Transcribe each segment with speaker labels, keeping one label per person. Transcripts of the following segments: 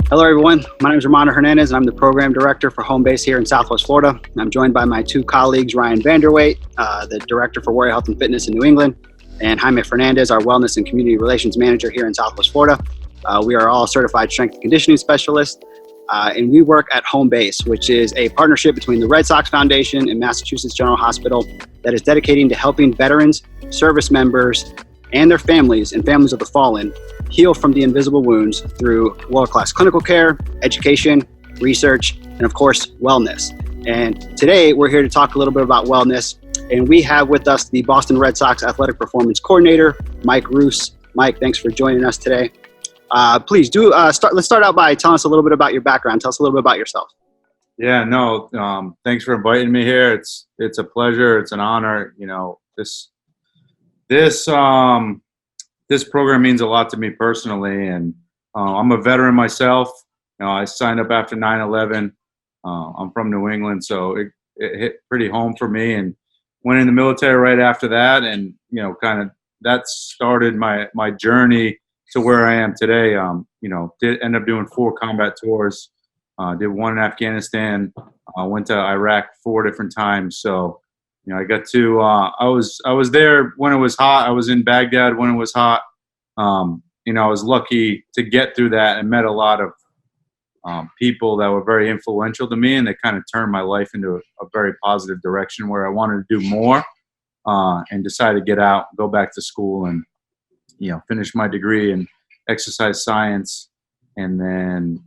Speaker 1: Hello, everyone. My name is Romano Hernandez, and I'm the Program Director for Home Base here in Southwest Florida. I'm joined by my two colleagues, Ryan Vanderweight, the Director for Warrior Health and Fitness in New England, and Jaime Fernandez, our Wellness and Community Relations Manager here in Southwest Florida. We are all certified strength and conditioning specialists, and we work at Home Base, which is a partnership between the Red Sox Foundation and Massachusetts General Hospital that is dedicated to helping veterans, service members, and their families and families of the fallen heal from the invisible wounds through world-class clinical care, education, research, and of course, wellness. And today we're here to talk a little bit about wellness. And we have with us the Boston Red Sox Athletic Performance Coordinator, Mike Roose. Mike, thanks for joining us today. Please let's start out by telling us a little bit about your background. Tell us a little bit about yourself.
Speaker 2: Yeah, no, thanks for inviting me here. It's a pleasure. It's an honor. You know, this program means a lot to me personally, and I'm a veteran myself. You know, I signed up after 9/11. I'm from New England, so it hit pretty home for me, and went in the military right after that, and you know, kind of that started my journey to where I am today. You know, did end up doing 4 combat tours. Did 1 in Afghanistan. Went to Iraq 4 different times. So, you know, I got to. I was there when it was hot. I was in Baghdad when it was hot. You know, I was lucky to get through that and met a lot of people that were very influential to me, and they kind of turned my life into a very positive direction where I wanted to do more, and decided to get out, go back to school, and you know, finish my degree in exercise science. And then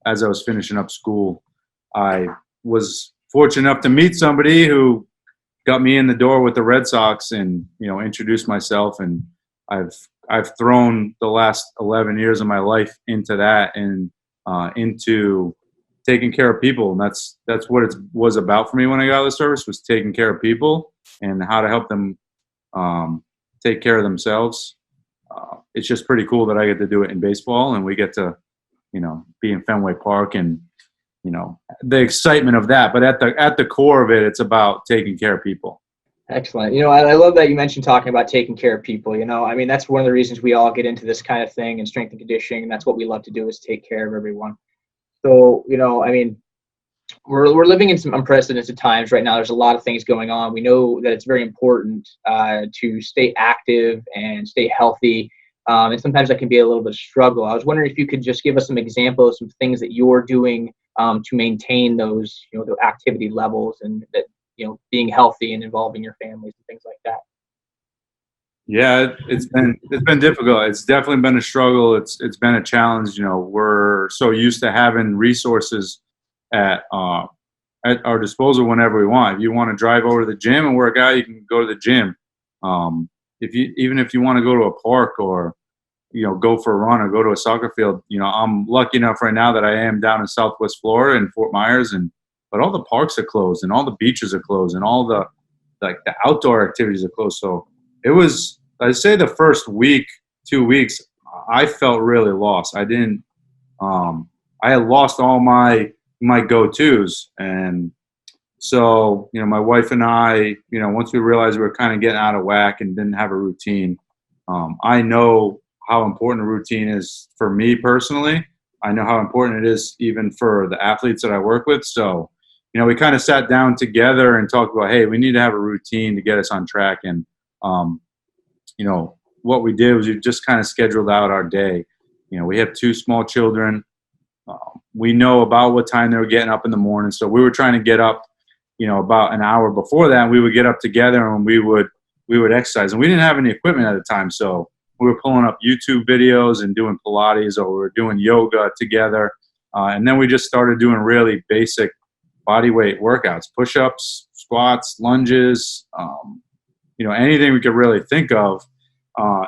Speaker 2: as I was finishing up school, I was fortunate enough to meet somebody who got me in the door with the Red Sox, and you know, introduced myself, and I've thrown the last 11 years of my life into that, and into taking care of people. And that's what it was about for me when I got out of the service, was taking care of people and how to help them take care of themselves. It's just pretty cool that I get to do it in baseball, and we get to, you know, be in Fenway Park, and you know, the excitement of that. But at the core of it, it's about taking care of people.
Speaker 3: Excellent. You know, I love that you mentioned talking about taking care of people. You know, I mean, that's one of the reasons we all get into this kind of thing in strength and conditioning. And that's what we love to do, is take care of everyone. So, you know, I mean, we're living in some unprecedented times right now. There's a lot of things going on. We know that it's very important to stay active and stay healthy. And sometimes that can be a little bit of struggle. I was wondering if you could just give us some examples, some things that you're doing to maintain those, you know, the activity levels, and that, you know, being healthy and involving your families and things like that.
Speaker 2: Yeah, it's been difficult. It's definitely been a struggle. It's been a challenge. You know, we're so used to having resources at our disposal whenever we want. If you want to drive over to the gym and work out, you can go to the gym. Even if you want to go to a park, or you know, go for a run, or go to a soccer field. You know, I'm lucky enough right now that I am down in Southwest Florida in Fort Myers, but all the parks are closed, and all the beaches are closed, and all the outdoor activities are closed. So it was, I'd say, the first week, 2 weeks, I felt really lost. I had lost all my go-tos. And so, you know, my wife and I, you know, once we realized we were kind of getting out of whack and didn't have a routine, I know how important a routine is for me personally. I know how important it is even for the athletes that I work with. So, you know, we kind of sat down together and talked about, hey, we need to have a routine to get us on track. And, you know, what we did was we just kind of scheduled out our day. You know, we have 2 small children. We know about what time they were getting up in the morning. So we were trying to get up, you know, about an hour before that. And we would get up together, and we would exercise. And we didn't have any equipment at the time. So we were pulling up YouTube videos and doing Pilates, or we were doing yoga together. And then we just started doing really basic body weight workouts, push-ups, squats, lunges, you know, anything we could really think of.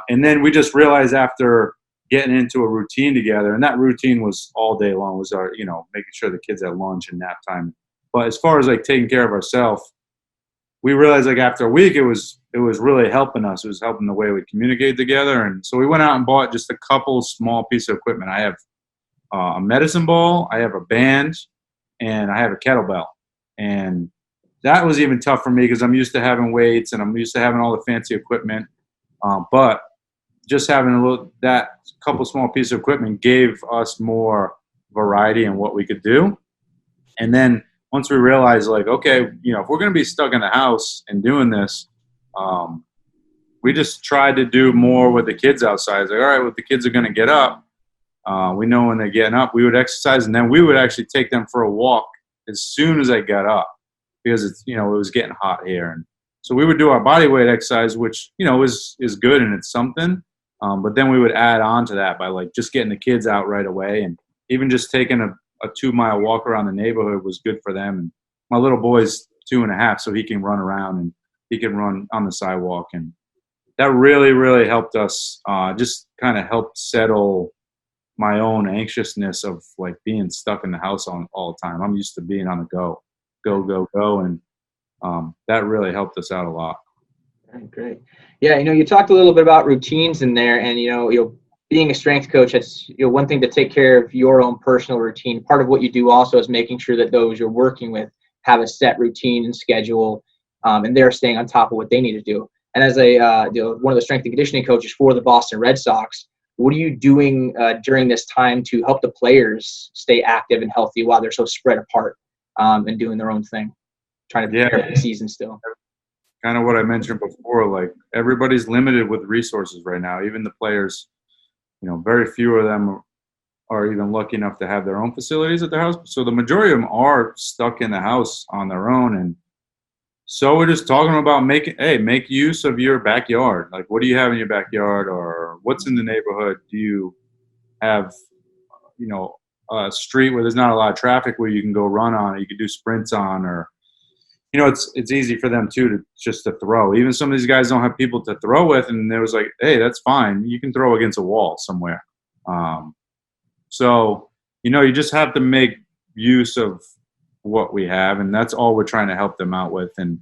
Speaker 2: And then we just realized after getting into a routine together, and that routine was all day long, was our, you know, making sure the kids had lunch and nap time. But as far as like taking care of ourselves, we realized like after a week, it was really helping us. It was helping the way we communicate together. And so we went out and bought just a couple small pieces of equipment. I have a medicine ball, I have a band, and I have a kettlebell. And that was even tough for me because I'm used to having weights and I'm used to having all the fancy equipment. But just having that couple small pieces of equipment gave us more variety in what we could do. And then once we realized, like, okay, if we're going to be stuck in the house and doing this, we just tried to do more with the kids outside. It's like, all right, well, the kids are going to get up. We know when they're getting up, we would exercise, and then we would actually take them for a walk as soon as they got up because it's, it was getting hot here. And so we would do our body weight exercise, which, is good and it's something. But then we would add on to that by like just getting the kids out right away, and even just taking a 2-mile walk around the neighborhood was good for them. And my little boy's 2.5, so he can run around and he can run on the sidewalk. And that really, really helped us, just kind of helped settle my own anxiousness of like being stuck in the house all the time. I'm used to being on the go. And that really helped us out a lot.
Speaker 3: Great. Yeah, you talked a little bit about routines in there, and being a strength coach, it's one thing to take care of your own personal routine. Part of what you do also is making sure that those you're working with have a set routine and schedule, and they're staying on top of what they need to do. And as one of the strength and conditioning coaches for the Boston Red Sox, what are you doing during this time to help the players stay active and healthy while they're so spread apart and doing their own thing, trying to prepare for the season still?
Speaker 2: Kind of what I mentioned before, like everybody's limited with resources right now. Even the players, very few of them are even lucky enough to have their own facilities at their house. So the majority of them are stuck in the house on their own. And so we're just talking about make use of your backyard. Like, what do you have in your backyard, or what's in the neighborhood? Do you have, a street where there's not a lot of traffic where you can go run on, or you can do sprints on, or it's easy for them too to throw. Even some of these guys don't have people to throw with, and there was like, hey, that's fine. You can throw against a wall somewhere. So you just have to make use of what we have, and that's all we're trying to help them out with. And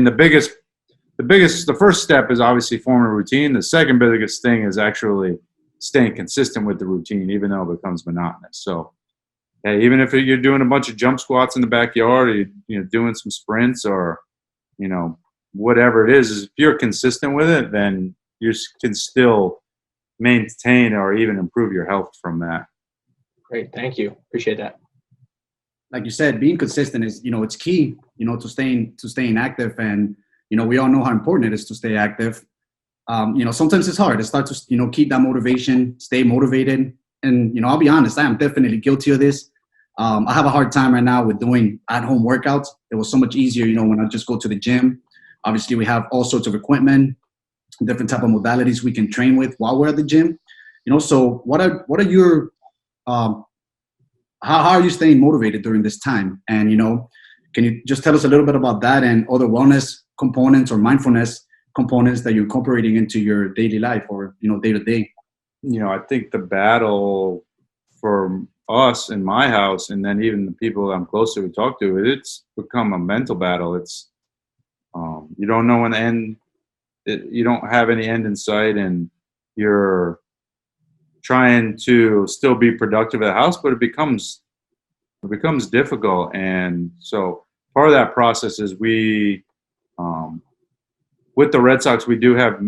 Speaker 2: the first step is obviously forming a routine. The second biggest thing is actually staying consistent with the routine, even though it becomes monotonous. So even if you're doing a bunch of jump squats in the backyard, or you're doing some sprints, or whatever it is if you're consistent with it, then you can still maintain or even improve your health from that.
Speaker 3: Great, thank you, appreciate that.
Speaker 4: Like you said, being consistent is it's key to staying active, and we all know how important it is to stay active. Sometimes it's hard. It's hard to keep that motivation, stay motivated. And I'll be honest, I am definitely guilty of this. I have a hard time right now with doing at-home workouts. It was so much easier, when I just go to the gym. Obviously, we have all sorts of equipment, different type of modalities we can train with while we're at the gym. So what are your how are you staying motivated during this time? And can you just tell us a little bit about that and other wellness components or mindfulness components that you're incorporating into your daily life or day to day?
Speaker 2: I think the battle for us in my house, and then even the people I'm close to talk to, it's become a mental battle. It's you don't know when the end. You don't have any end in sight, and you're trying to still be productive at the house, but it becomes difficult. And so part of that process is we, with the Red Sox, we do have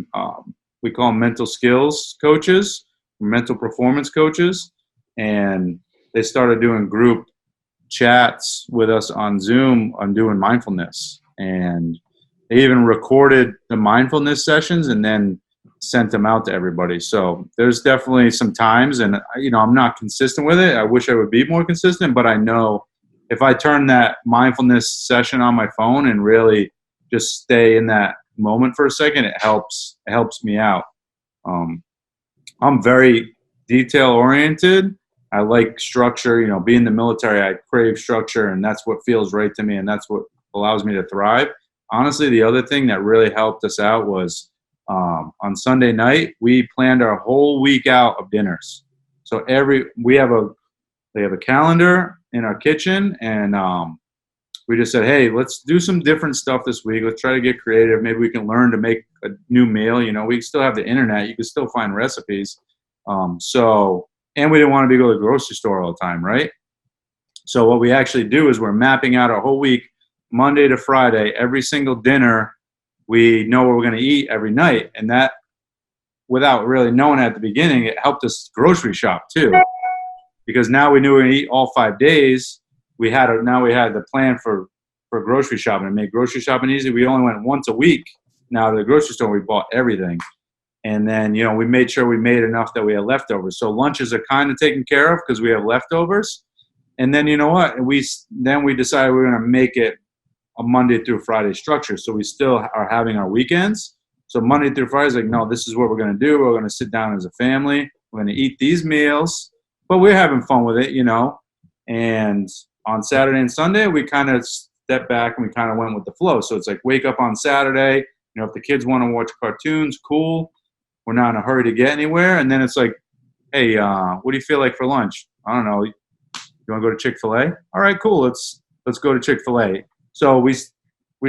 Speaker 2: we call them mental skills coaches, mental performance coaches, and they started doing group chats with us on Zoom on doing mindfulness. And they even recorded the mindfulness sessions and then sent them out to everybody. So there's definitely some times, and I'm not consistent with it. I wish I would be more consistent, but I know if I turn that mindfulness session on my phone and really just stay in that moment for a second, it helps me out. I'm very detail oriented. I like structure. Being in the military, I crave structure, and that's what feels right to me, and that's what allows me to thrive. Honestly, the other thing that really helped us out was on Sunday night, we planned our whole week out of dinners. So they have a calendar in our kitchen, and we just said, hey, let's do some different stuff this week. Let's try to get creative. Maybe we can learn to make a new meal. We still have the internet. You can still find recipes. And we didn't want to go to the grocery store all the time, right? So what we actually do is we're mapping out our whole week, Monday to Friday, every single dinner, we know what we're going to eat every night. And that, without really knowing at the beginning, it helped us grocery shop too. Because now we knew we were going to eat all 5 days. Now we had the plan for grocery shopping and made grocery shopping easy. We only went once a week. Now to the grocery store, we bought everything. And then, we made sure we made enough that we had leftovers. So lunches are kind of taken care of because we have leftovers. And then, you know what? We decided we were going to make it a Monday through Friday structure. So we still are having our weekends. So Monday through Friday is like, no, this is what we're going to do. We're going to sit down as a family. We're going to eat these meals. But we're having fun with it, And on Saturday and Sunday, we kind of stepped back and we kind of went with the flow. So it's like wake up on Saturday. If the kids want to watch cartoons, cool. We're not in a hurry to get anywhere. And then it's like, hey, what do you feel like for lunch? I don't know. You want to go to Chick-fil-A? All right, cool. Let's go to Chick-fil-A. So we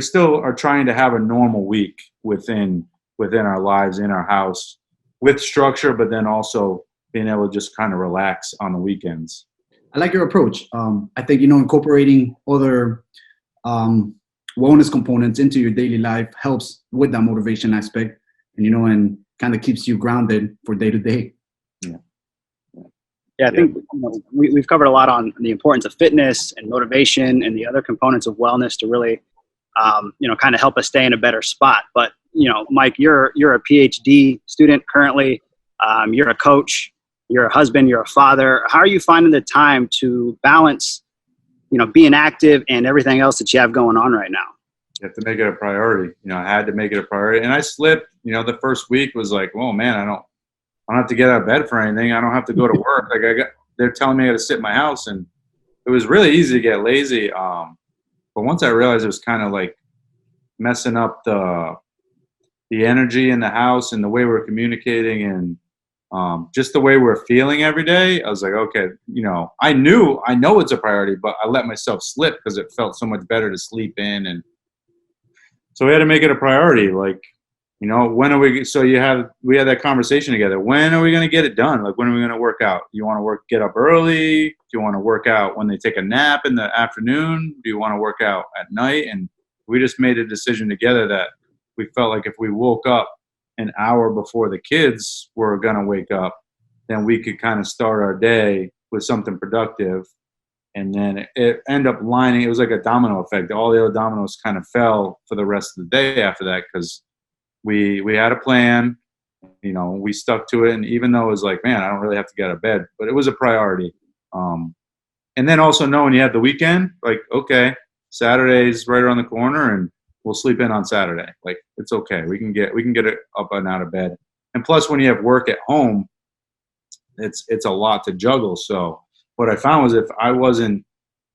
Speaker 2: still are trying to have a normal week within our lives, in our house, with structure, but then also being able to just kind of relax on the weekends.
Speaker 4: I like your approach. I think, incorporating other wellness components into your daily life helps with that motivation aspect and kind of keeps you grounded for day to day.
Speaker 1: Yeah, I think we've covered a lot on the importance of fitness and motivation and the other components of wellness to really, kind of help us stay in a better spot. But, Mike, you're a PhD student currently. You're a coach. You're a husband. You're a father. How are you finding the time to balance, being active and everything else that you have going on right now?
Speaker 2: You have to make it a priority. I had to make it a priority, and I slipped. The first week was like, oh man, I don't have to get out of bed for anything. I don't have to go to work. They're telling me I got to sit in my house, and it was really easy to get lazy. But once I realized it was kind of like messing up the energy in the house and the way we're communicating and just the way we're feeling every day, I was like, okay, I know it's a priority, but I let myself slip because it felt so much better to sleep in. And so we had to make it a priority. Like, when are we, we had that conversation together. When are we going to get it done? Like, when are we going to work out? Do you want to get up early? Do you want to work out when they take a nap in the afternoon? Do you want to work out at night? And we just made a decision together that we felt like if we woke up an hour before the kids were going to wake up, then we could kind of start our day with something productive. And then it ended up lining. It was like a domino effect. All the other dominoes kind of fell for the rest of the day after that because we had a plan. We stuck to it. And even though it was like, man, I don't really have to get out of bed, but it was a priority. And then also knowing you have the weekend, like, okay, Saturday's right around the corner and we'll sleep in on Saturday. Like, it's okay. We can get it up and out of bed. And plus when you have work at home, it's a lot to juggle. So what I found was if I wasn't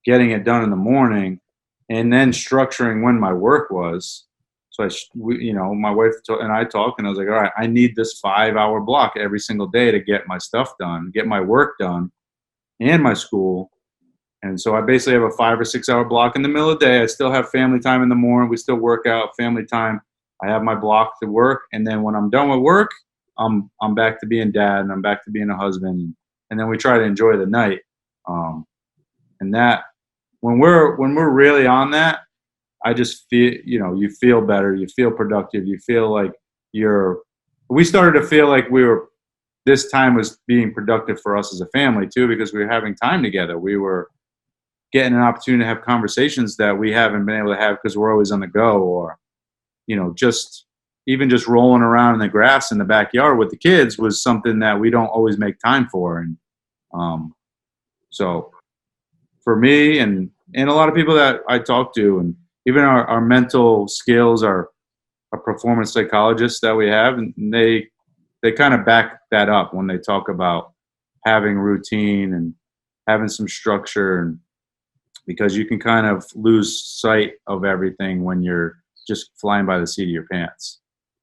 Speaker 2: getting it done in the morning and then structuring when my work was, so my wife and I talked and I was like, all right, I need this 5-hour block every single day to get my stuff done, get my work done and my school. And so I basically have a 5 or 6 hour block in the middle of the day. I still have family time in the morning. We still work out, family time. I have my block to work. And then when I'm done with work, I'm back to being dad and I'm back to being a husband. And then we try to enjoy the night. And that when we're really on that, I just feel, you feel better, you feel productive, you feel like we started to feel like this time was being productive for us as a family too, because we were having time together. We were getting an opportunity to have conversations that we haven't been able to have because we're always on the go, or, just rolling around in the grass in the backyard with the kids was something that we don't always make time for. And so for me and a lot of people that I talk to, and even our mental skills, our performance psychologists that we have, and they kind of back that up when they talk about having routine and having some structure, and because you can kind of lose sight of everything when you're just flying by the seat of your pants,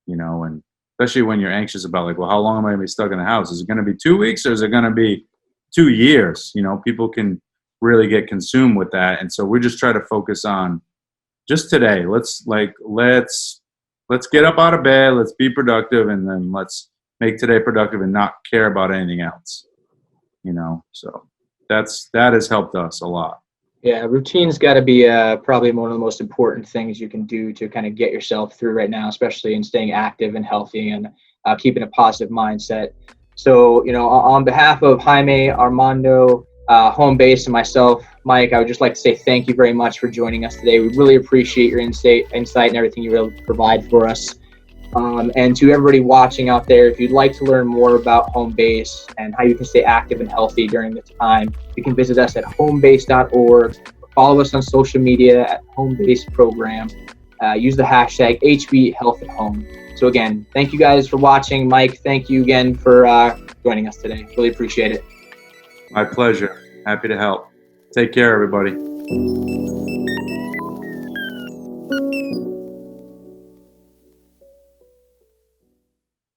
Speaker 2: and especially when you're anxious about like, well, how long am I going to be stuck in the house? Is it going to be 2 weeks or is it going to be 2 years? People can really get consumed with that. And so we just try to focus on just today. Let's get up out of bed. Let's be productive. And then let's make today productive and not care about anything else, so that has helped us a lot.
Speaker 3: Yeah, routine's got to be probably one of the most important things you can do to kind of get yourself through right now, especially in staying active and healthy and keeping a positive mindset. So, on behalf of Jaime, Armando, Home Base, and myself, Mike, I would just like to say thank you very much for joining us today. We really appreciate your insight and everything you really provide for us. And to everybody watching out there, if you'd like to learn more about Home Base and how you can stay active and healthy during this time, you can visit us at homebase.org. Follow us on social media at Home Base Program. Use the hashtag HBHealthAtHome. So again, thank you guys for watching. Mike, thank you again for joining us today. Really appreciate it.
Speaker 2: My pleasure. Happy to help. Take care, everybody.